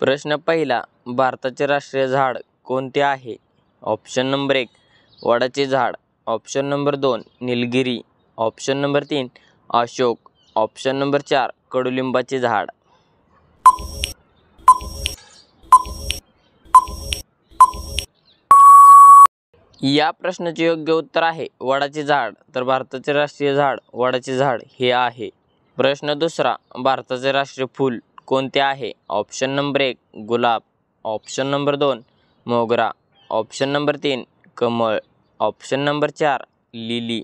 प्रश्न पहिला, भारताचे राष्ट्रीय झाड कोणते आहे? ऑप्शन नंबर 1 वडाचे झाड, option number 2 Nilgiri, option number 3 Ashok, option number 4 कडुलिंबाचे झाड. या प्रश्नाचे योग्य उत्तर आहे वडाचे झाड. तर भारताचे राष्ट्रीय झाड वडाचे झाड हे आहे. प्रश्न दुसरा, भारताचे राष्ट्रीय फूल कोणते आहे? ऑप्शन नंबर 1 गुलाब, ऑप्शन नंबर 2 मोगरा, ऑप्शन नंबर 3 कमळ, ऑप्शन नंबर 4 लिली.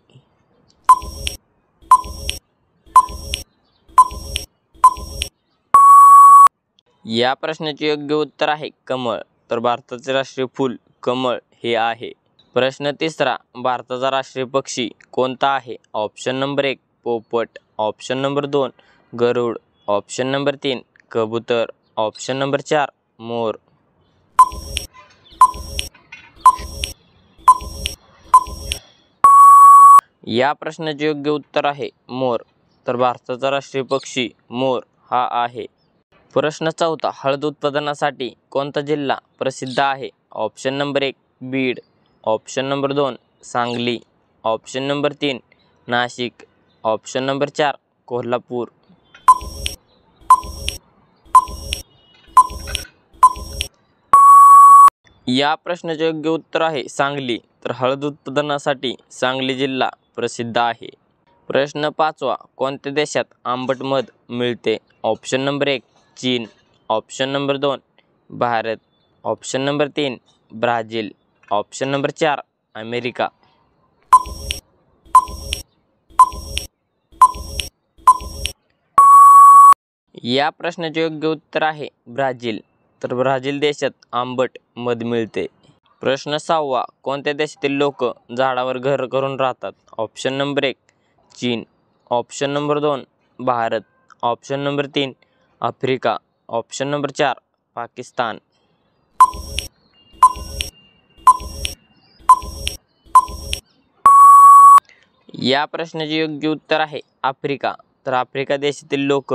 या प्रश्नाचे योग्य उत्तर आहे कमळ. तर भारताचे राष्ट्रीय फूल कमळ हे आहे. प्रश्न तिसरा, भारताचा राष्ट्रीय पक्षी कोणता आहे? ऑप्शन नंबर 1 पोपट, ऑप्शन नंबर 2 गरुड, ऑप्शन नंबर 3 कबूतर, ऑप्शन नंबर 4 मोर. या प्रश्नाचे योग्य उत्तर आहे मोर. तर भारताचा राष्ट्रीय पक्षी मोर हा आहे. प्रश्न चौथा, हळद उत्पादनासाठी कोणता जिल्हा प्रसिद्ध आहे? Option number 1 Beed, option number 2 Sangli, option number 3 Nashik, option number 4 Kolhapur. या प्रश्नाचे योग्य उत्तर आहे सांगली. तर हळद उत्पादनासाठी सांगली जिल्हा प्रसिद्ध आहे. प्रश्न पाचवा, कोणत्या देशात आंबट मध मिळते? ऑप्शन नंबर 1 चीन, option number 2 Bharat, option number 3 Brazil, option number 4 America. या प्रश्नाचे योग्य उत्तर आहे ब्राझील. तर ब्राझील देशात आंबट मध मिळते. प्रश्न सहावा, कोणत्या देशातील लोक झाडावर घर करून राहतात? ऑप्शन नंबर 1 चीन, option number 2 Bharat, option number 3 Africa, option number 4 Pakistan. या प्रश्नाचे योग्य उत्तर आहे आफ्रिका. तर आफ्रिका देशातील लोक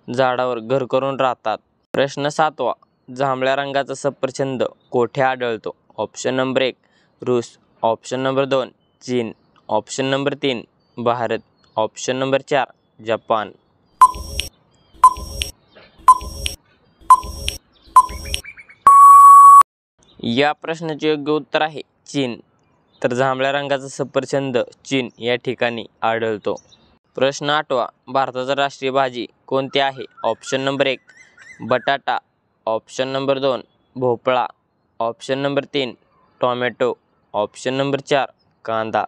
झाडावर घर करून राहतात. प्रश्न सातवा, जांभळ्या रंगाचा सफरचंद कोठे आढळतो? ऑप्शन नंबर 1 रूस, ऑप्शन नंबर 2 चीन, option number 3 Bharat, option number 4 Japan. या प्रश्नाचे योग्य उत्तर आहे चीन. तर जांभळ्या रंगाचा सफरचंद चीन या ठिकाणी आढळतो. प्रश्न आठवा, भारताचा राष्ट्रीय भाजी कोणती आहे? ऑप्शन नंबर 1 बटाटा, ऑप्शन नंबर 2 भोपळा, option number 3 tomato, option number 4 कांदा.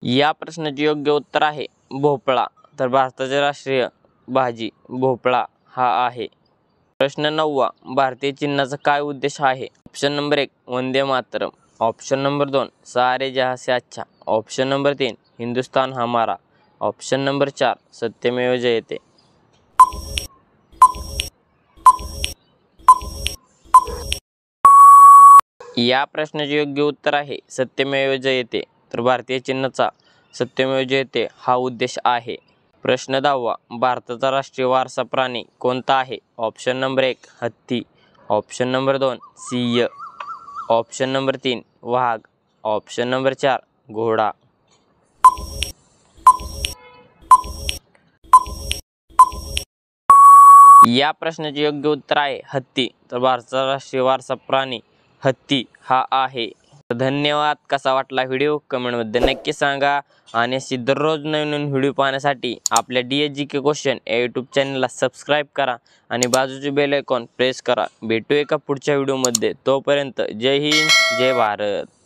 या प्रश्नाचे योग्य उत्तर आहे भोपळा. तर भारताचे राष्ट्रीय भाजी भोपळा हा आहे. प्रश्न नववा, भारतीय चिन्हाचा काय उद्देश आहे? Option number 1 Vande Mataram, option number 2 सारे जहाँ से अच्छा, ऑप्शन नंबर 3 हिंदुस्तान हमारा, ऑप्शन नंबर 4 सत्यमेव जयते. या प्रश्नाचे योग्य उत्तर आहे सत्यमेव जयते. तर भारतीय चिन्हाचा सत्यमेव जयते हा उद्देश आहे. प्रश्न 10वा, भारताचा राष्ट्रीय वारसा प्राणी कोणता आहे? ऑप्शन नंबर 1 हत्ती, ऑप्शन नंबर 2 सिंह, ऑप्शन नंबर 3 वाघ, ऑप्शन नंबर 4 घोडा. या प्रश्नाचे योग्य उत्तर आहे हत्ती. तर भारताचा राष्ट्रीय वारसा प्राणी हत्ती हा आहे. धन्यवाद. कसा वाटला व्हिडिओ कमेंटमध्ये नक्की सांगा. आणि अशी दररोज नवीन व्हिडिओ पाहण्यासाठी आपल्या DSGK क्वेश्चन या यूट्यूब चॅनलला सबस्क्राईब करा आणि बाजूचे बेल आयकॉन प्रेस करा. भेटू एका पुढच्या व्हिडिओमध्ये. तोपर्यंत जय हिंद, जय भारत.